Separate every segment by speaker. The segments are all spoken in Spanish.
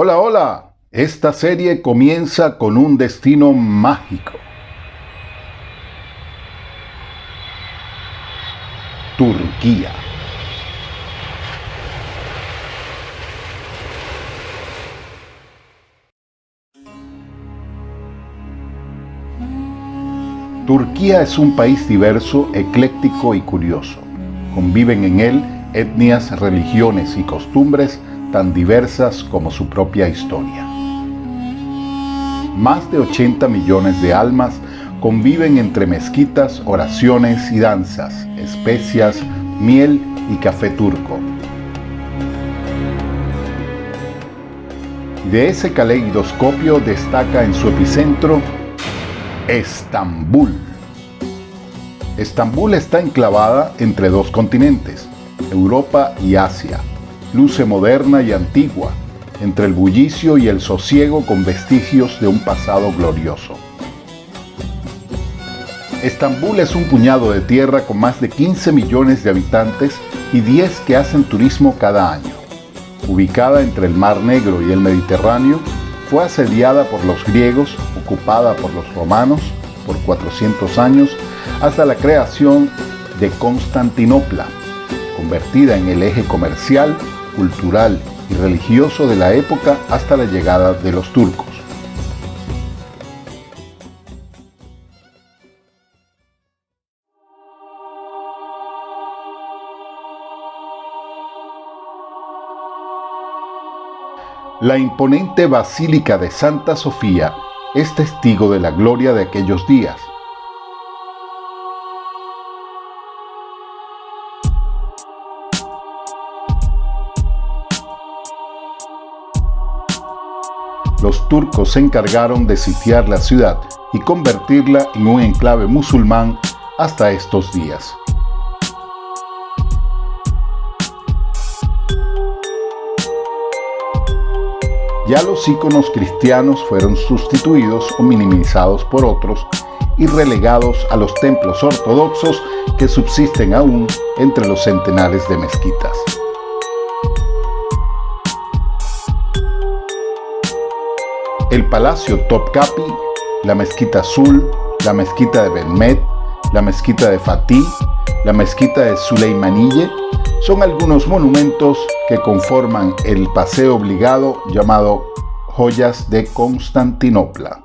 Speaker 1: Hola, hola. Esta serie comienza con un destino mágico. Turquía. Turquía es un país diverso, ecléctico y curioso. Conviven en él etnias, religiones y costumbres tan diversas como su propia historia. Más de 80 millones de almas conviven entre mezquitas, oraciones y danzas, especias, miel y café turco. De ese caleidoscopio destaca en su epicentro Estambul. Estambul está enclavada entre dos continentes, Europa y Asia. Luce moderna y antigua, entre el bullicio y el sosiego con vestigios de un pasado glorioso. Estambul es un puñado de tierra con más de 15 millones de habitantes y 10 que hacen turismo cada año. Ubicada entre el Mar Negro y el Mediterráneo, fue asediada por los griegos, ocupada por los romanos por 400 años, hasta la creación de Constantinopla, convertida en el eje comercial, cultural y religioso de la época hasta la llegada de los turcos. La imponente Basílica de Santa Sofía es testigo de la gloria de aquellos días. Los turcos se encargaron de sitiar la ciudad y convertirla en un enclave musulmán hasta estos días. Ya los íconos cristianos fueron sustituidos o minimizados por otros y relegados a los templos ortodoxos que subsisten aún entre los centenares de mezquitas. El Palacio Topkapi, la Mezquita Azul, la Mezquita de Mehmet, la Mezquita de Fatih, la Mezquita de Süleymaniye son algunos monumentos que conforman el paseo obligado llamado Joyas de Constantinopla.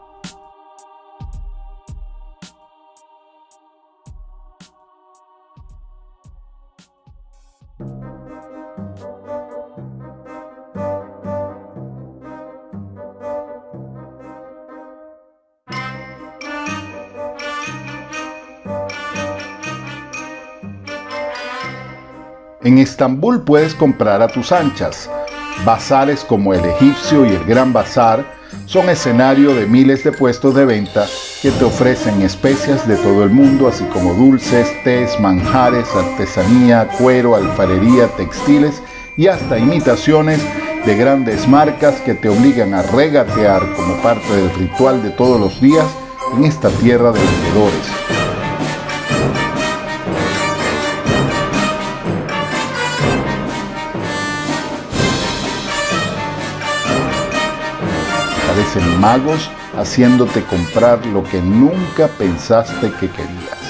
Speaker 1: En Estambul puedes comprar a tus anchas. Bazares como el egipcio y el Gran Bazar son escenario de miles de puestos de venta que te ofrecen especias de todo el mundo, así como dulces, tés, manjares, artesanía, cuero, alfarería, textiles y hasta imitaciones de grandes marcas que te obligan a regatear como parte del ritual de todos los días en esta tierra de vendedores. Parecen magos haciéndote comprar lo que nunca pensaste que querías.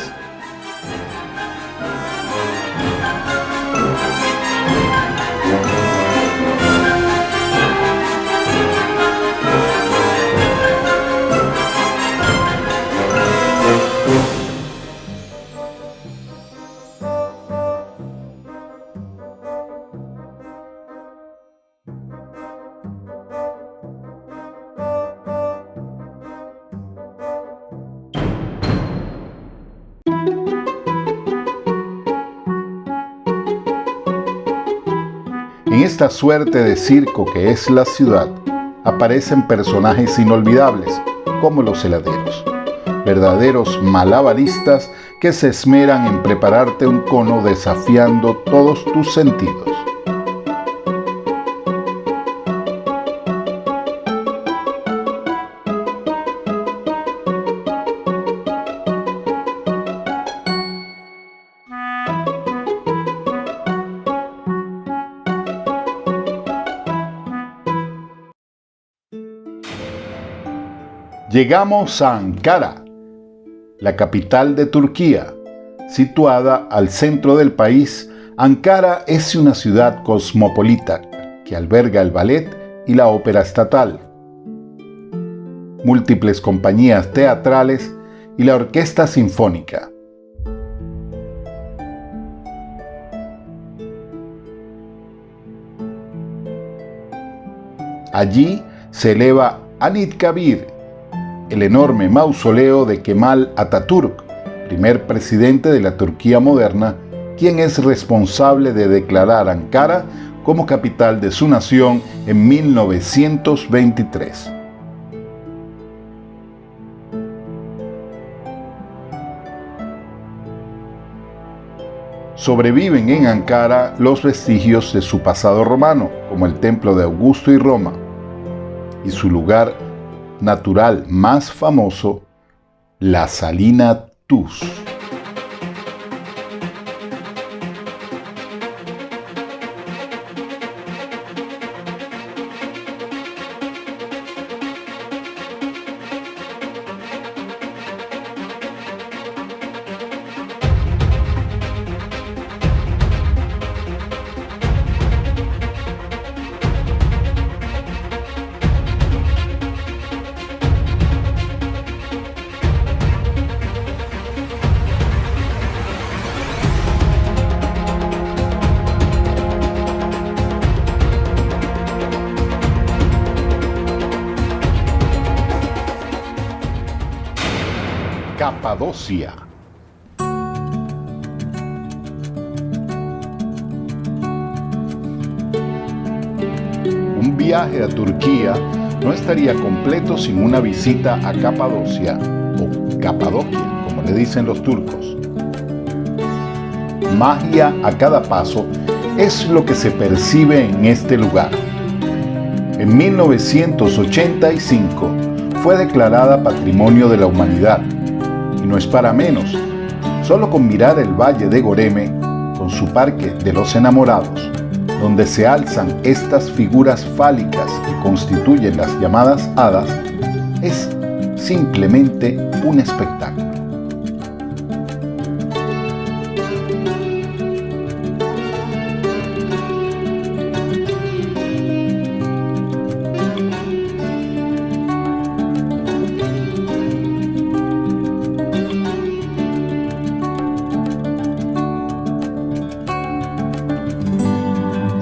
Speaker 1: En esta suerte de circo que es la ciudad, aparecen personajes inolvidables, como los heladeros, verdaderos malabaristas que se esmeran en prepararte un cono desafiando todos tus sentidos. Llegamos a Ankara, la capital de Turquía. Situada al centro del país, Ankara es una ciudad cosmopolita que alberga el ballet y la ópera estatal, múltiples compañías teatrales y la orquesta sinfónica. Allí se eleva Anıtkabir, el enorme mausoleo de Kemal Atatürk, primer presidente de la Turquía moderna, quien es responsable de declarar Ankara como capital de su nación en 1923. Sobreviven en Ankara los vestigios de su pasado romano, como el templo de Augusto y Roma, y su lugar natural más famoso, la Salina Tuz. Capadocia. Un viaje a Turquía no estaría completo sin una visita a Capadocia, o Capadocia, como le dicen los turcos. Magia a cada paso es lo que se percibe en este lugar. En 1985 fue declarada Patrimonio de la Humanidad. Y no es para menos, solo con mirar el Valle de Göreme, con su Parque de los Enamorados, donde se alzan estas figuras fálicas que constituyen las llamadas hadas, es simplemente un espectáculo.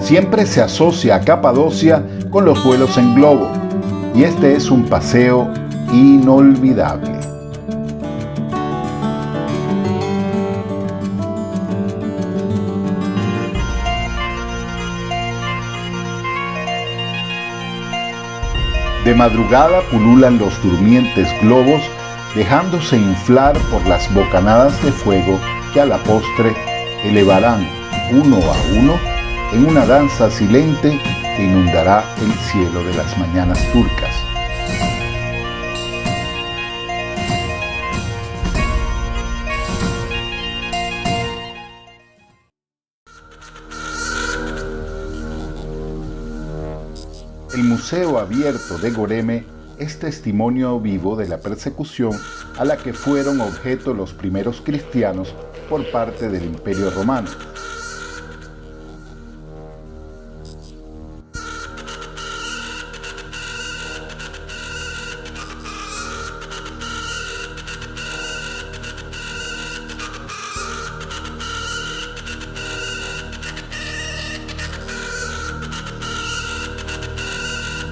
Speaker 1: Siempre se asocia a Capadocia con los vuelos en globo, y este es un paseo inolvidable. De madrugada pululan los durmientes globos, dejándose inflar por las bocanadas de fuego que a la postre elevarán uno a uno en una danza silente que inundará el cielo de las mañanas turcas. El Museo Abierto de Göreme es testimonio vivo de la persecución a la que fueron objeto los primeros cristianos por parte del Imperio Romano.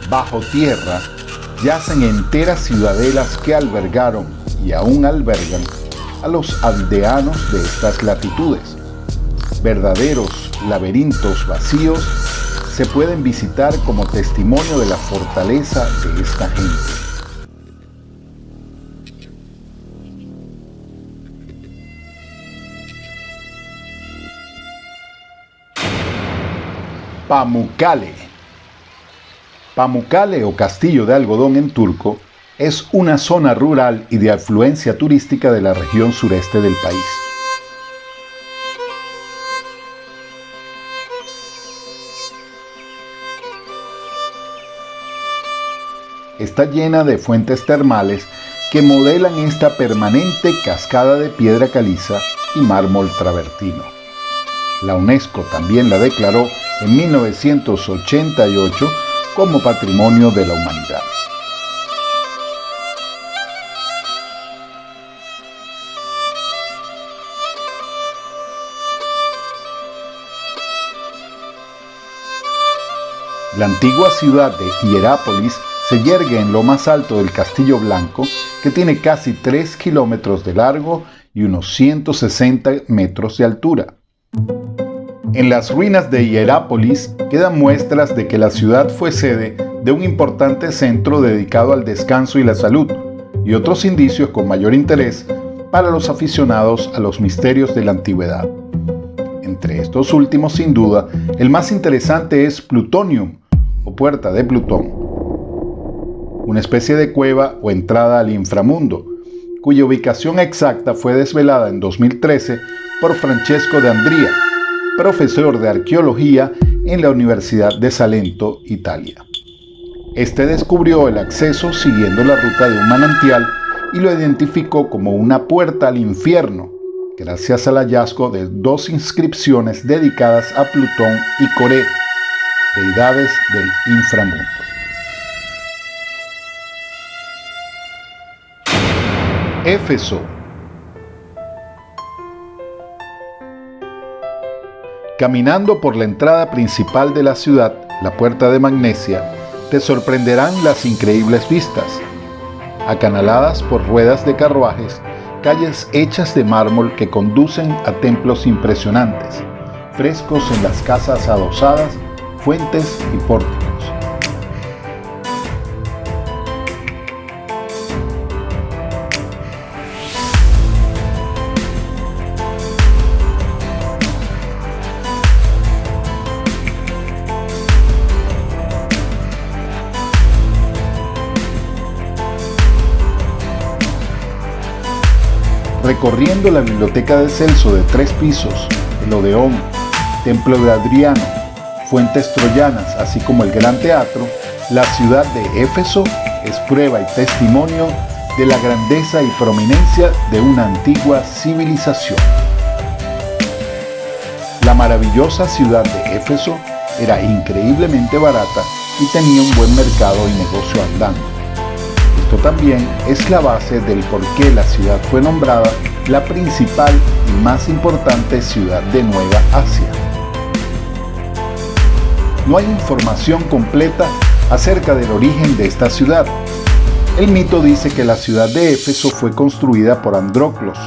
Speaker 1: Bajo tierra yacen enteras ciudadelas que albergaron y aún albergan a los aldeanos de estas latitudes. Verdaderos laberintos vacíos se pueden visitar como testimonio de la fortaleza de esta gente. Pamukkale. Pamukkale o Castillo de Algodón en turco es una zona rural y de afluencia turística de la región sureste del país. está llena de fuentes termales que modelan esta permanente cascada de piedra caliza y mármol travertino. La UNESCO también la declaró en 1988 como Patrimonio de la Humanidad. La antigua ciudad de Hierápolis se yergue en lo más alto del Castillo Blanco, que tiene casi 3 kilómetros de largo y unos 160 metros de altura. En las ruinas de Hierápolis quedan muestras de que la ciudad fue sede de un importante centro dedicado al descanso y la salud, y otros indicios con mayor interés para los aficionados a los misterios de la antigüedad. Entre estos últimos, sin duda, el más interesante es Plutonium, o Puerta de Plutón, una especie de cueva o entrada al inframundo, cuya ubicación exacta fue desvelada en 2013 por Francesco de Andria, profesor de arqueología en la Universidad de Salento, Italia. Este descubrió el acceso siguiendo la ruta de un manantial y lo identificó como una puerta al infierno, gracias al hallazgo de 2 inscripciones dedicadas a Plutón y Coré, deidades del inframundo. Éfeso. Caminando por la entrada principal de la ciudad, la Puerta de Magnesia, te sorprenderán las increíbles vistas. Acanaladas por ruedas de carruajes, calles hechas de mármol que conducen a templos impresionantes, frescos en las casas adosadas, fuentes y pórticos. Recorriendo la biblioteca de Celso de 3 pisos, el Odeón, Templo de Adriano, fuentes troyanas, así como el Gran Teatro, la ciudad de Éfeso es prueba y testimonio de la grandeza y prominencia de una antigua civilización. La maravillosa ciudad de Éfeso era increíblemente barata y tenía un buen mercado y negocio andando. Esto también es la base del por qué la ciudad fue nombrada la principal y más importante ciudad de Nueva Asia. No hay información completa acerca del origen de esta ciudad. El mito dice que la ciudad de Éfeso fue construida por Andróclos,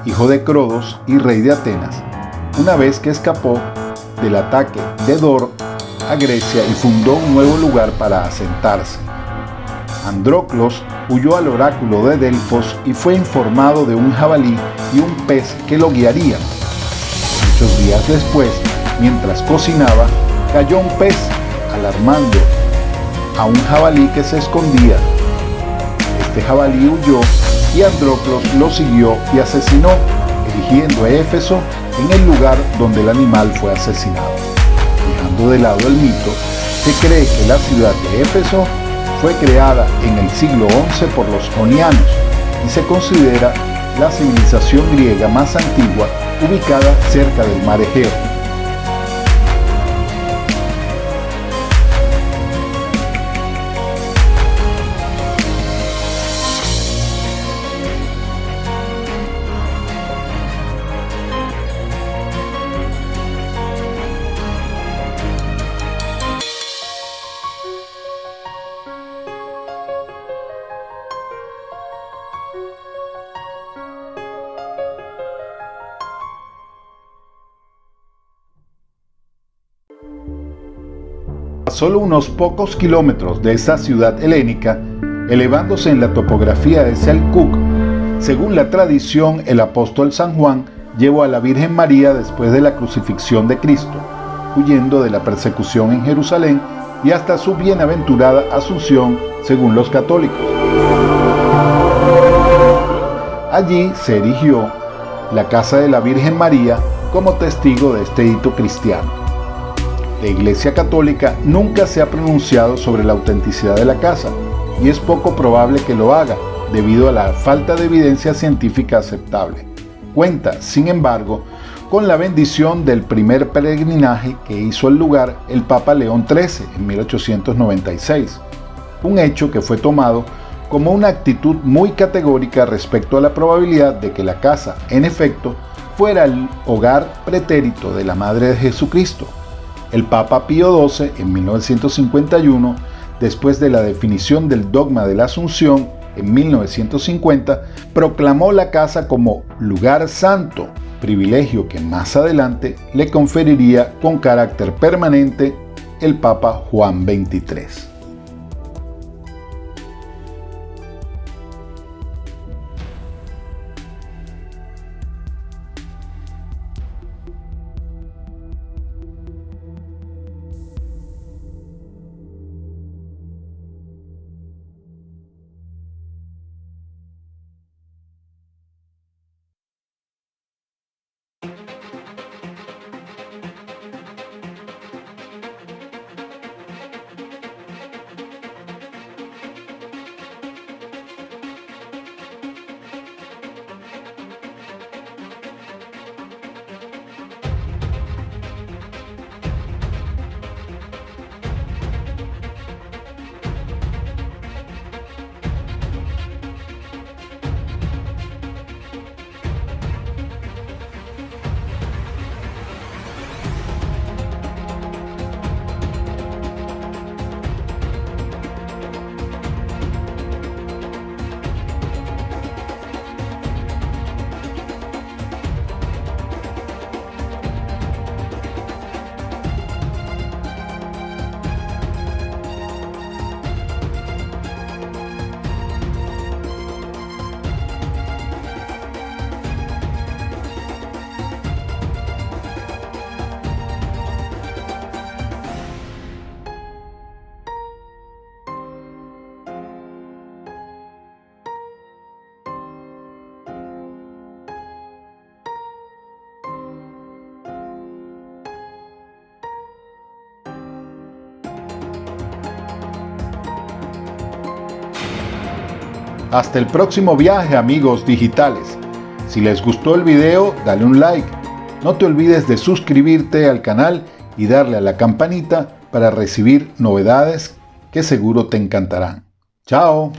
Speaker 1: hijo de Crodos y rey de Atenas, una vez que escapó del ataque de Dor a Grecia y fundó un nuevo lugar para asentarse. Andróclos huyó al oráculo de Delfos y fue informado de un jabalí y un pez que lo guiarían. Muchos días después, mientras cocinaba, cayó un pez, alarmando a un jabalí que se escondía. Este jabalí huyó y Andróclos lo siguió y asesinó, erigiendo a Éfeso en el lugar donde el animal fue asesinado. Dejando de lado el mito, se cree que la ciudad de Éfeso fue creada en el siglo XI por los jonianos y se considera la civilización griega más antigua ubicada cerca del mar Egeo. A solo unos pocos kilómetros de esta ciudad helénica, elevándose en la topografía de Selkuk, según la tradición, el apóstol San Juan llevó a la Virgen María después de la crucifixión de Cristo, huyendo de la persecución en Jerusalén y hasta su bienaventurada Asunción, según los católicos. Allí se erigió la casa de la Virgen María como testigo de este hito cristiano. La Iglesia Católica nunca se ha pronunciado sobre la autenticidad de la casa, y es poco probable que lo haga, debido a la falta de evidencia científica aceptable. Cuenta, sin embargo, con la bendición del primer peregrinaje que hizo al lugar el Papa León XIII en 1896, un hecho que fue tomado como una actitud muy categórica respecto a la probabilidad de que la casa, en efecto, fuera el hogar pretérito de la Madre de Jesucristo. El Papa Pío XII, en 1951, después de la definición del dogma de la Asunción, en 1950, proclamó la casa como lugar santo, privilegio que más adelante le conferiría con carácter permanente el Papa Juan XXIII. Hasta el próximo viaje, amigos digitales. Si les gustó el video, dale un like. No te olvides de suscribirte al canal y darle a la campanita para recibir novedades que seguro te encantarán. ¡Chao!